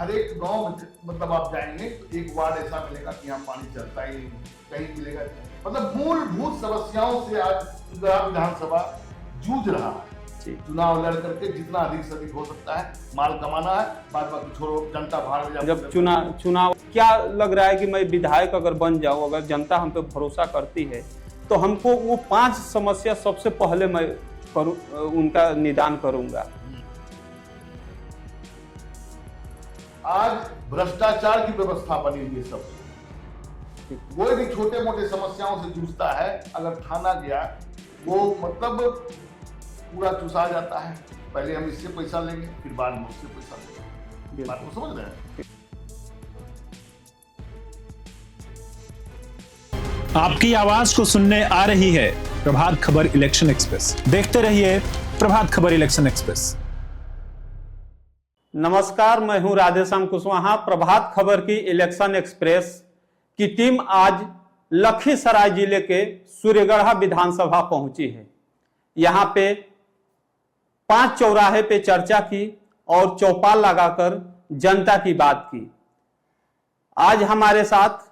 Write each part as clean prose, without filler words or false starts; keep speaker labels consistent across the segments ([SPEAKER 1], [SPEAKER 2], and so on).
[SPEAKER 1] हर एक गांव में मतलब आप जाएंगे तो एक वार्ड ऐसा मिलेगा कि यहाँ पानी चलता ही नहीं, कहीं मिलेगा। मतलब मूलभूत समस्याओं से आज विधानसभा जूझ रहा है। चुनाव लड़ करके जितना अधिक से अधिक हो सकता है माल कमाना है, बाद बाकी छोड़ो, जनता भाड़ में
[SPEAKER 2] जब चुनाव क्या लग रहा है कि मैं विधायक अगर बन जाऊं, अगर जनता हम पे भरोसा करती है तो हमको वो 5 समस्या सबसे पहले मैं उनका निदान करूंगा।
[SPEAKER 1] आज भ्रष्टाचार की व्यवस्था बनी हुई है सब। कोई भी छोटे मोटे समस्याओं से जूझता है, अगर थाना गया वो मतलब पूरा चुसा जाता है। पहले हम इससे पैसा लेंगे, फिर बाद में उससे पैसा लेंगे। बात को समझ रहे हैं?
[SPEAKER 3] आपकी आवाज को सुनने आ रही है प्रभात खबर इलेक्शन एक्सप्रेस। देखते रहिए प्रभात खबर इलेक्शन एक्सप्रेस।
[SPEAKER 2] नमस्कार, मैं हूं राधेश्याम कुशवाहा। प्रभात खबर की इलेक्शन एक्सप्रेस की टीम आज लखीसराय जिले के सूर्यगढ़ा विधानसभा पहुंची है। यहां पे 5 चौराहे पे चर्चा की और चौपाल लगाकर जनता की बात की। आज हमारे साथ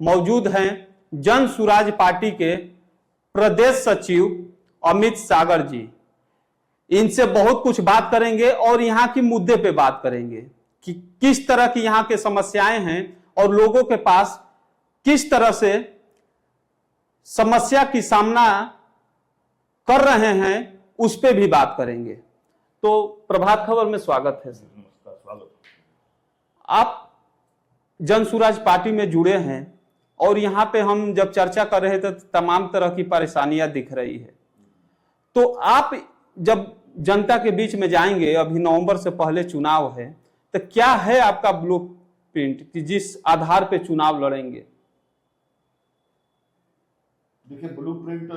[SPEAKER 2] मौजूद हैं जन सुराज पार्टी के प्रदेश सचिव अमित सागर जी। इनसे बहुत कुछ बात करेंगे और यहाँ की मुद्दे पे बात करेंगे कि किस तरह की यहाँ के समस्याएं हैं और लोगों के पास किस तरह से समस्या की सामना कर रहे हैं, उस पे भी बात करेंगे। तो प्रभात खबर में स्वागत है सर।
[SPEAKER 1] नमस्कार, स्वागत।
[SPEAKER 2] आप जन सुराज पार्टी में जुड़े हैं और यहाँ पे हम जब चर्चा कर रहे थे तो तमाम तरह की परेशानियां दिख रही है। तो आप जब जनता के बीच में जाएंगे, अभी नवंबर से पहले चुनाव है, तो क्या है आपका ब्लूप्रिंट कि जिस आधार पे चुनाव लड़ेंगे?
[SPEAKER 1] देखिए, ब्लूप्रिंट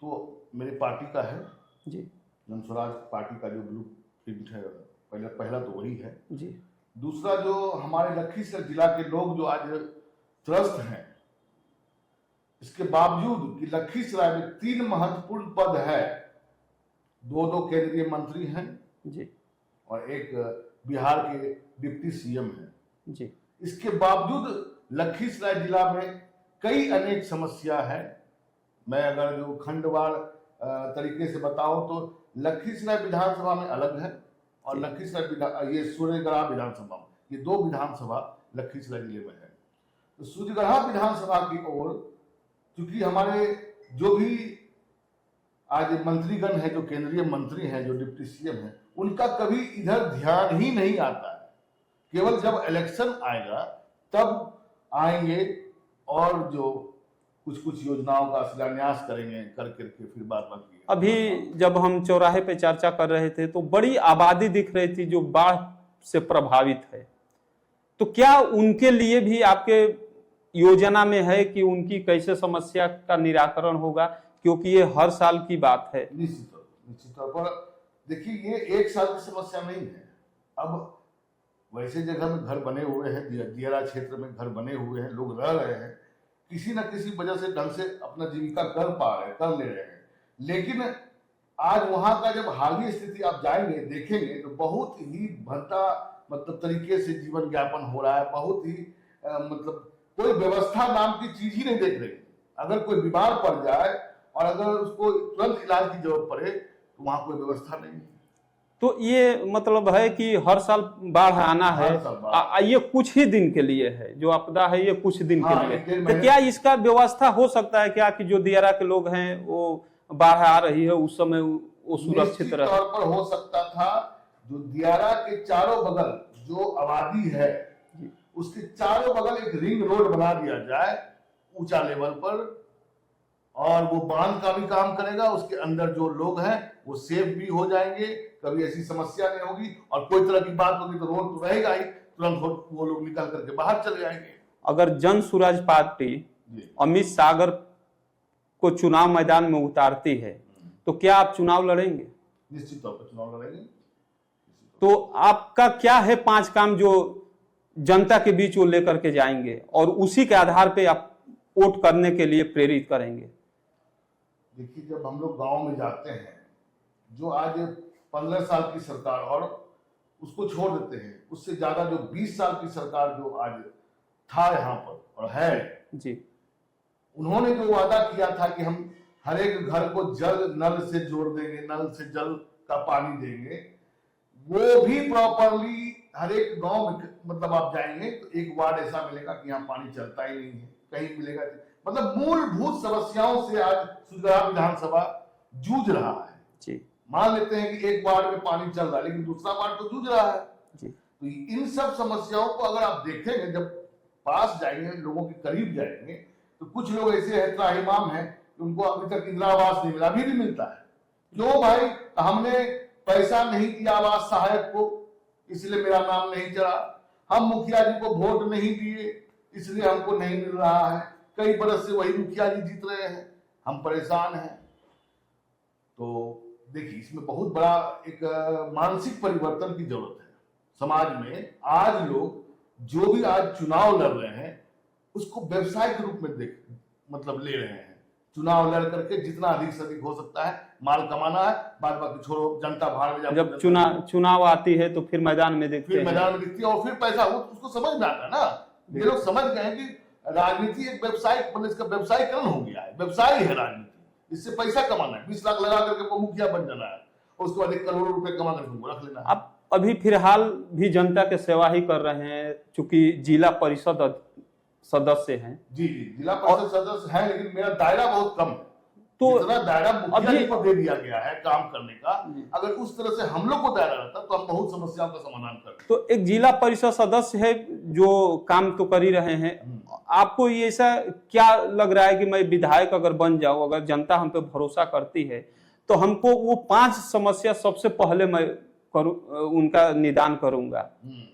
[SPEAKER 1] तो मेरी पार्टी का है
[SPEAKER 2] जी।
[SPEAKER 1] जन स्वराज पार्टी का जो ब्लूप्रिंट है, पहला तो वही है
[SPEAKER 2] जी।
[SPEAKER 1] दूसरा, जो हमारे लखीसराय जिला के लोग जो आज त्रस्त हैं, इसके बावजूद कि लखीसराय में 3 महत्वपूर्ण पद है, 2 केंद्रीय मंत्री हैं
[SPEAKER 2] जी
[SPEAKER 1] और एक बिहार के डिप्टी सीएम हैं
[SPEAKER 2] जी।
[SPEAKER 1] इसके बावजूद लखीसराय जिला में कई अनेक समस्या है। मैं अगर जो खंडवार तरीके से बताऊं तो लखीसराय विधानसभा में अलग है और लखीसराय ये सूर्यगढ़ा विधानसभा में, ये 2 विधानसभा लखीसराय जिले में है। तो सूर्यगढ़ा विधानसभा की ओर क्योंकि हमारे जो भी आज मंत्रीगण है, जो केंद्रीय मंत्री हैं, जो डिप्टी सीएम हैं, उनका कभी इधर ध्यान ही नहीं आता है। केवल जब इलेक्शन आएगा तब आएंगे और जो कुछ योजनाओं का शिलान्यास करेंगे, कर करके फिर बात बाकी।
[SPEAKER 2] अभी जब हम चौराहे पे चर्चा कर रहे थे तो बड़ी आबादी दिख रही थी जो बाढ़ से प्रभावित है। तो क्या उनके लिए भी आपके योजना में है कि उनकी कैसे समस्या का निराकरण होगा, क्योंकि ये हर साल की बात है?
[SPEAKER 1] निश्चित तौर पर देखिए, ये 1 साल की समस्या नहीं है। अब वैसे जगह में घर बने हुए हैं, दियारा क्षेत्र में घर बने हुए हैं, लोग रह रहे हैं, किसी न किसी वजह से ढंग से अपना जीविका कर ले रहे हैं। लेकिन आज वहां का जब हालिया स्थिति आप जाएंगे, देखेंगे तो बहुत ही भद्दा मतलब तरीके से जीवन यापन हो रहा है। बहुत ही मतलब कोई व्यवस्था नाम की चीज ही नहीं देख रही। अगर कोई बीमार पड़ जाए और अगर उसको तुरंत इलाज की जरूरत पड़े तो वहां कोई व्यवस्था नहीं है।
[SPEAKER 2] तो ये मतलब है कि हर साल बाढ़ आना है। ये कुछ ही दिन के लिए है, जो आपदा है ये कुछ दिन के लिए। तो क्या इसका व्यवस्था हो सकता है क्या कि जो दियारा के लोग हैं वो बाढ़ आ रही है उस समय वो सुरक्षित रहे?
[SPEAKER 1] तौर पर हो सकता था। जो दियारा के चारों बगल जो आबादी है, उसके चारों बगल एक रिंग रोड बना दिया जाए ऊंचा लेवल पर, और वो बांध का भी काम करेगा। उसके अंदर जो लोग हैं वो सेफ भी हो जाएंगे, कभी ऐसी समस्या नहीं होगी। और कोई तरह की बात होगी तो रोड तो रहेगा ही, तुरंत वो लोग निकल करके बाहर चले जाएंगे।
[SPEAKER 2] अगर जन सुराज पार्टी अमित सागर को चुनाव मैदान में उतारती है तो क्या आप चुनाव लड़ेंगे?
[SPEAKER 1] निश्चित तौर पर चुनाव लड़ेंगे।
[SPEAKER 2] तो आपका क्या है 5 काम जो जनता के बीच वो लेकर के जाएंगे और उसी के आधार पे आप वोट करने के लिए प्रेरित करेंगे?
[SPEAKER 1] देखिए, जब हम लोग गांव में जाते हैं, जो आज 15 साल की सरकार और उसको छोड़ देते हैं। उससे ज्यादा जो 20 साल की सरकार जो आज था यहाँ पर और है
[SPEAKER 2] जी,
[SPEAKER 1] उन्होंने जो वादा किया था कि हम हर एक घर को जल नल से जोड़ देंगे, नल से जल का पानी देंगे, वो भी प्रॉपरली हर एक गांव में मतलब आप जाएंगे तो एक वार्ड ऐसा मिलेगा कि यहाँ पानी चलता ही नहीं है, कहीं मिलेगा नहीं। मतलब मूलभूत समस्याओं से आज सुरगढ़ा विधानसभा जूझ रहा है
[SPEAKER 2] जी,
[SPEAKER 1] मान लेते हैं कि एक वार्ड में पानी चल रहा है लेकिन दूसरा वार्ड तो जूझ रहा है
[SPEAKER 2] जी।
[SPEAKER 1] तो इन सब समस्याओं को अगर आप देखेंगे, जब पास जाएंगे, लोगों के करीब जाएंगे, तो कुछ लोग ऐसे हैं त्राहिमाम हैं कि उनको अभी तक इंदिरा आवास नहीं मिला, अभी भी मिलता है। क्यों भाई? हमने पैसा नहीं दिया आवास सहायक को इसलिए मेरा नाम नहीं चढ़ा, हम मुखिया जी को वोट नहीं दिए इसलिए हमको नहीं मिल रहा है, कई बरस से वही मुखिया जी जीत रहे हैं, हम परेशान हैं। तो देखिए, इसमें बहुत बड़ा एक मानसिक परिवर्तन की जरूरत है समाज में। आज लोग जो भी आज चुनाव लड़ रहे हैं उसको व्यवसाय के रूप में मतलब ले रहे हैं। चुनाव लड़ करके जितना अधिक से अधिक हो सकता है माल कमाना है, बाद बाकी छोड़ो, जनता भाड़ में
[SPEAKER 2] जब चुनाव आती है तो फिर मैदान में देखते हैं,
[SPEAKER 1] मैदान में दिखती है और फिर पैसा उसको समझ में आता है ना। ये लोग समझ गए हैं कि राजनीति एक व्यवसाय, मतलब इसका व्यवसायीकरण हो गया है, व्यवसाय है राजनीति, इससे पैसा कमाना है, 20 लाख लगा करके वो मुखिया बन जाना है, उसके बाद 1 करोड़ रुपए कमा करके उनको रख लेना है।
[SPEAKER 2] अब अभी फिलहाल भी जनता के सेवा ही कर रहे हैं, चूंकि जिला परिषद सदस्य हैं।
[SPEAKER 1] जी जी, जिला परिषद सदस्य है, लेकिन मेरा दायरा बहुत कम है।
[SPEAKER 2] तो
[SPEAKER 1] जितना दायरा मुखिया जी को दे दिया गया है काम करने का, अगर उस तरह से हम लोग को दायरा रहता तो हम बहुत समस्याओं का समाधान करते।
[SPEAKER 2] तो एक जिला परिषद सदस्य है जो काम तो कर ही रहे हैं, आपको ये ऐसा क्या लग रहा है कि मैं विधायक अगर बन जाऊं, अगर जनता हम पे भरोसा करती है तो हमको वो 5 समस्या सबसे पहले मैं करूं, उनका निदान करूंगा,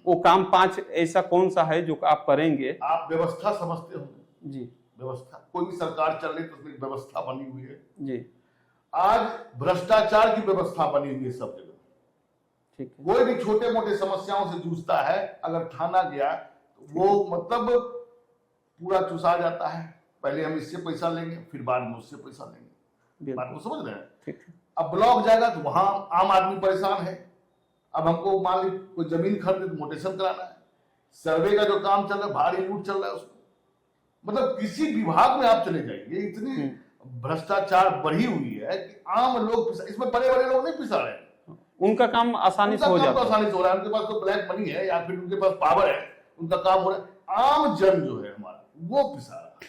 [SPEAKER 2] वो काम 5 ऐसा कौन सा है जो आप करेंगे?
[SPEAKER 1] आप व्यवस्था समझते होंगे
[SPEAKER 2] जी,
[SPEAKER 1] व्यवस्था, कोई भी सरकार चल रही तो उसमें व्यवस्था बनी हुई है
[SPEAKER 2] जी,
[SPEAKER 1] आज भ्रष्टाचार की व्यवस्था बनी हुई है सब जगह।
[SPEAKER 2] ठीक है।
[SPEAKER 1] कोई भी छोटे मोटे समस्याओं से जूझता है, अगर थाना गया तो वो मतलब पूरा चुसा जाता है, पहले हम इससे पैसा लेंगे फिर बाद में उससे पैसा लेंगे, बात को समझ रहे हैं।
[SPEAKER 2] ठीक है।
[SPEAKER 1] अब ब्लॉक जाएगा तो वहां आम आदमी परेशान है, अब हमको मान ली कोई जमीन खरीदे तो मोटेशन कराना है, सर्वे का जो काम चल रहा है भारी लूट चल रहा है उसको, मतलब किसी विभाग में आप चले जाइए इतनी भ्रष्टाचार बढ़ी हुई है कि आम लोग, इसमें बड़े बड़े लोग नहीं पिसा रहे हैं,
[SPEAKER 2] उनका काम आसानी से हो जाता है,
[SPEAKER 1] आसानी से हो रहा है, उनके पास तो ब्लैक मनी है या फिर उनके पास पावर है, उनका काम हो रहा है। आम जन जो है हमारा वो पिसा रहा है।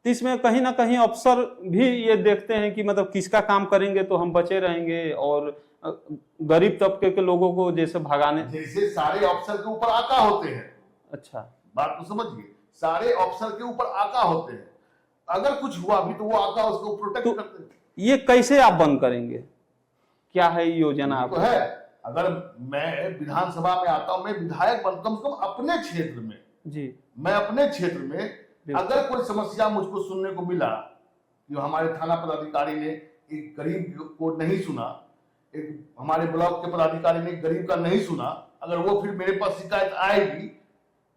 [SPEAKER 2] तो इसमें कहीं ना कहीं अफसर भी ये देखते हैं कि मतलब किसका काम करेंगे तो हम बचे रहेंगे, और गरीब तबके के लोगों को जैसे भगाने,
[SPEAKER 1] जैसे सारे अफसर के ऊपर आका होते हैं।
[SPEAKER 2] अच्छा,
[SPEAKER 1] बात को समझिए, सारे अफसर के ऊपर आका होते हैं, अगर कुछ हुआ भी तो वो आका उसको प्रोटेक्ट
[SPEAKER 2] तो
[SPEAKER 1] करते हैं।
[SPEAKER 2] ये कैसे आप बंद करेंगे? क्या है योजना आप?
[SPEAKER 1] तो है, अगर मैं विधानसभा में आता हूं, मैं विधायक बन, कम से कम अपने क्षेत्र में
[SPEAKER 2] जी,
[SPEAKER 1] मैं अपने क्षेत्र में अगर कोई समस्या मुझको सुनने को मिला कि हमारे थाना पदाधिकारी ने एक गरीब को नहीं सुना, एक हमारे ब्लॉक के पदाधिकारी ने एक गरीब का नहीं सुना, अगर वो फिर मेरे पास शिकायत आएगी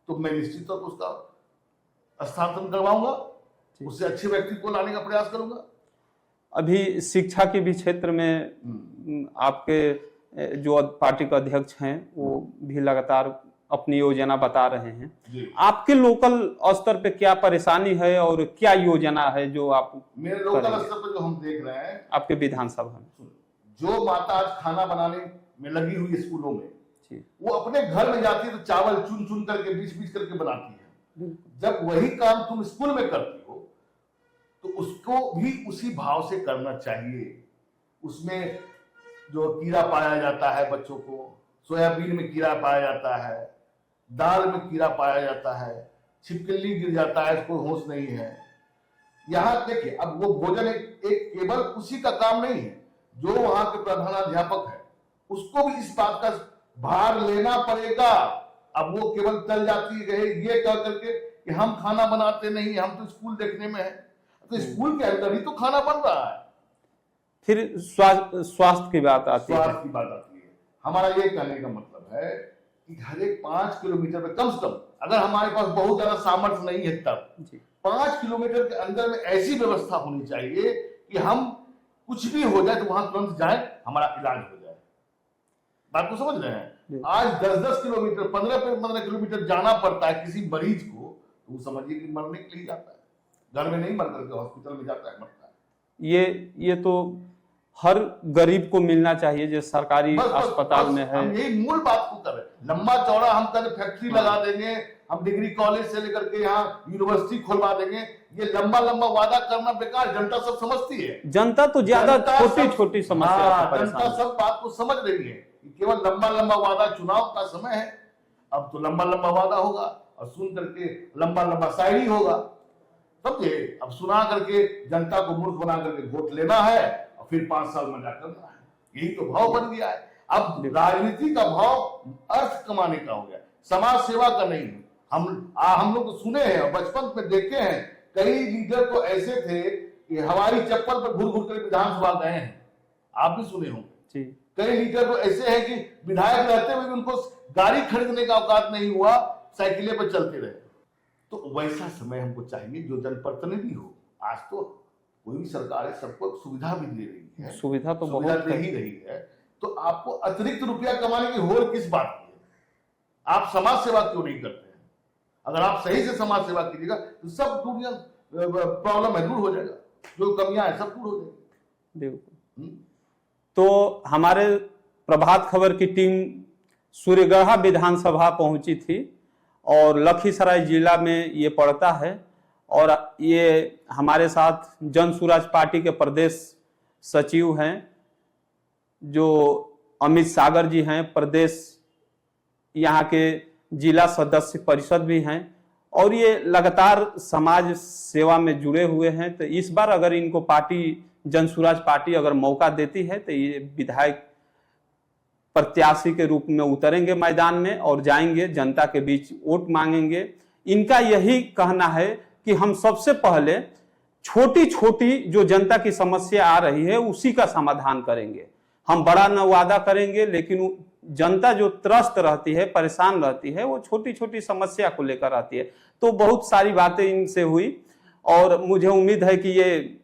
[SPEAKER 1] तो मैं निश्चित तौर पर उसका स्थानांतरण करवाऊंगा, उससे अच्छे व्यक्ति को लाने का प्रयास करूंगा।
[SPEAKER 2] अभी शिक्षा के भी क्षेत्र में आपके जो पार्टी के अध्यक्ष हैं वो भी लगातार अपनी योजना बता रहे हैं। आपके लोकल स्तर पे क्या परेशानी है और क्या योजना है जो आप?
[SPEAKER 1] मेरे लोकल स्तर पे जो हम देख रहे हैं
[SPEAKER 2] आपके विधानसभा में,
[SPEAKER 1] जो माता आज खाना बनाने में लगी हुई स्कूलों में, वो अपने घर में जाती है तो चावल चुन चुन करके बीच बीच करके बनाती है। जब वही काम तुम स्कूल में करती हो तो उसको भी उसी भाव से करना चाहिए। उसमें जो कीड़ा पाया जाता है बच्चों को, सोयाबीन में कीड़ा पाया जाता है, दाल में कीड़ा पाया जाता है, छिपकली गिर जाता है, इसको होश नहीं है। यहां देखिए, अब वो भोजन एक केवल उसी का काम नहीं है, जो वहां के प्रधानाध्यापक है उसको भी इस बात का भार लेना पड़ेगा। अब वो केवल चल जाती है ये कह करके कि हम खाना बनाते नहीं, हम तो स्कूल देखने में है, तो स्कूल के अंदर ही तो खाना बन रहा है।
[SPEAKER 2] फिर स्वास्थ्य की बात आती है।
[SPEAKER 1] स्वास्थ्य की बात आती है। हमारा ये कहने का मतलब है कि हर एक 5 किलोमीटर में कम से कम, अगर हमारे पास बहुत ज्यादा सामर्थ्य नहीं है तब 5 किलोमीटर के अंदर में ऐसी व्यवस्था होनी चाहिए कि हम कुछ भी हो जाए तो वहां तुरंत जाए, हमारा इलाज हो जाए। बात को समझ रहे हैं? आज 10-10 किलोमीटर 15 किलोमीटर जाना पड़ता है किसी मरीज को, तो वो समझिए कि मरने के लिए जाता है, घर में नहीं मर करके हॉस्पिटल में जाता है, मरता है।
[SPEAKER 2] ये तो हर गरीब को मिलना चाहिए जो सरकारी अस्पताल में है।
[SPEAKER 1] हम यही मूल बात को कर रहे हैं। लंबा चौड़ा हम कल फैक्ट्री लगा देंगे, हम डिग्री कॉलेज से लेकर के यहाँ यूनिवर्सिटी खुलवा देंगे, ये लंबा वादा करना बेकार, जनता सब समझती है।
[SPEAKER 2] जनता तो ज्यादा छोटी समस्या से परेशान
[SPEAKER 1] जनता सब बात को समझ रही है, केवल लंबा वादा चुनाव का समय है, अब तो लंबा वादा होगा और सुन करके लंबा शायरी होगा, समझे। अब सुना करके जनता को मूर्ख बना करके वोट लेना है और फिर 5 साल मजा करना है, यही तो भाव बन गया है। अब राजनीति का भाव अर्थ कमाने का हो गया, समाज सेवा का नहीं। हम लोग तो सुने हैं और बचपन में देखे हैं, कई लीडर तो ऐसे थे कि हवाई चप्पल पर घूर कर विधानसभा गए हैं, आप भी सुने होंगे। कई लीडर तो ऐसे हैं कि विधायक रहते हुए उनको गाड़ी खरीदने का औकात नहीं हुआ, साइकिलें पर चलते रहे। तो वैसा समय हमको चाहिए जो जनप्रतिनिधि हो। आज तो कोई भी सरकार है, सबको सुविधा भी दे रही है,
[SPEAKER 2] सुविधा तो
[SPEAKER 1] सुविधा दे ही रही है, तो आपको अतिरिक्त रुपया कमाने की होड़ किस बात की है? आप समाज सेवा क्यों नहीं करते हैं? अगर आप सही से समाज सेवा कीजिएगा तो सब दुनिया प्रॉब्लम है दूर हो जाएगा, जो कमियां हैं सब दूर हो जाएगी।
[SPEAKER 2] बिल्कुल। तो हमारे प्रभात खबर की टीम सूर्यगढ़ा विधानसभा पहुंची थी और लखीसराय जिला में ये पड़ता है, और ये हमारे साथ जन सुराज पार्टी के प्रदेश सचिव हैं जो अमित सागर जी हैं, प्रदेश यहाँ के जिला सदस्य परिषद भी हैं, और ये लगातार समाज सेवा में जुड़े हुए हैं। तो इस बार अगर इनको पार्टी जन सुराज पार्टी अगर मौका देती है तो ये विधायक प्रत्याशी के रूप में उतरेंगे मैदान में और जाएंगे जनता के बीच वोट मांगेंगे। इनका यही कहना है कि हम सबसे पहले छोटी छोटी जो जनता की समस्या आ रही है उसी का समाधान करेंगे। हम बड़ा न वादा करेंगे, लेकिन जनता जो त्रस्त रहती है, परेशान रहती है, वो छोटी छोटी समस्या को लेकर आती है। तो बहुत सारी बातें इनसे हुई और मुझे उम्मीद है कि ये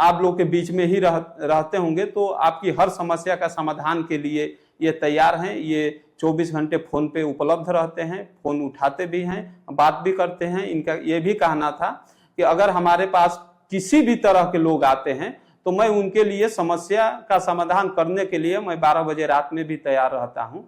[SPEAKER 2] आप लोग के बीच में ही रहते होंगे, तो आपकी हर समस्या का समाधान के लिए ये तैयार हैं। ये 24 घंटे फोन पे उपलब्ध रहते हैं, फोन उठाते भी हैं, बात भी करते हैं। इनका ये भी कहना था कि अगर हमारे पास किसी भी तरह के लोग आते हैं तो मैं उनके लिए समस्या का समाधान करने के लिए मैं 12 बजे रात में भी तैयार रहता हूं।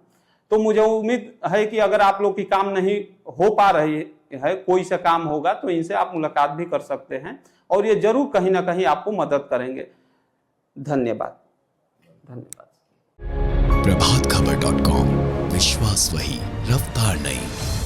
[SPEAKER 2] तो मुझे उम्मीद है कि अगर आप लोग की काम नहीं हो पा रही है, कोई सा काम होगा, तो इनसे आप मुलाकात भी कर सकते हैं और ये जरूर कहीं ना कहीं आपको मदद करेंगे। धन्यवाद।
[SPEAKER 4] प्रभातखबर.com, विश्वास वही, रफ्तार नहीं।